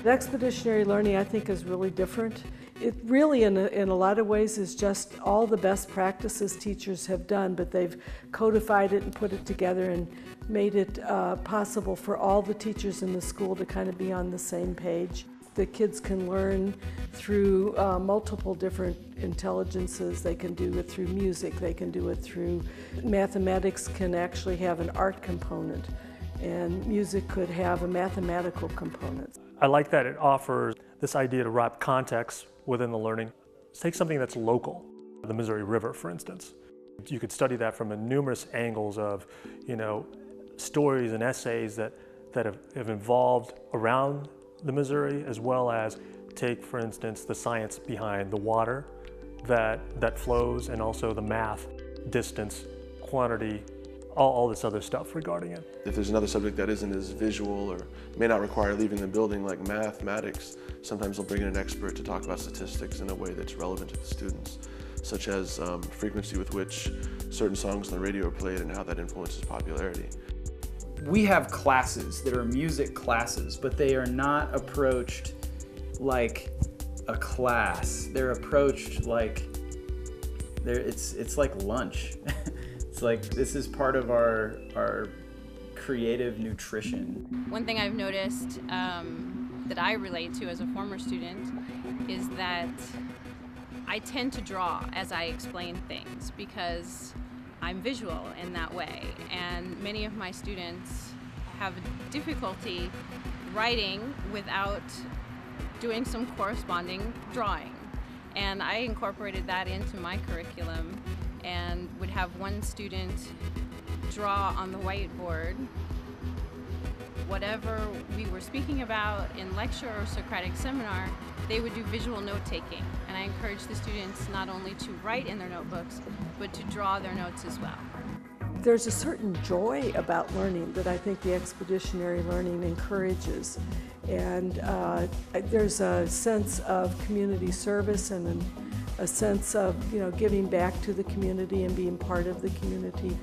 The expeditionary learning, I think, is really different. It really, in a lot of ways, is just all the best practices teachers have done, but they've codified it and put it together and made it possible for all the teachers in the school to kind of be on the same page. The kids can learn through multiple different intelligences. They can do it through music, they can do it through mathematics, can actually have an art component, and music could have a mathematical component. I like that it offers this idea to wrap context within the learning. Take something that's local, the Missouri River, for instance. You could study that from numerous angles of, stories and essays that have evolved around the Missouri, as well as take, for instance, the science behind the water that flows, and also the math, distance, quantity, all this other stuff regarding it. If there's another subject that isn't as visual or may not require leaving the building, like mathematics, sometimes they'll bring in an expert to talk about statistics in a way that's relevant to the students, such as frequency with which certain songs on the radio are played and how that influences popularity. We have classes that are music classes, but they are not approached like a class. They're approached like it's like lunch. It's like this is part of our creative nutrition. One thing I've noticed that I relate to as a former student is that I tend to draw as I explain things because I'm visual in that way, and many of my students have difficulty writing without doing some corresponding drawing. And I incorporated that into my curriculum and would have one student draw on the whiteboard whatever we were speaking about in lecture or Socratic seminar. They would do visual note-taking, and I encourage the students not only to write in their notebooks, but to draw their notes as well. There's a certain joy about learning that I think the expeditionary learning encourages, and there's a sense of community service and a sense of giving back to the community and being part of the community.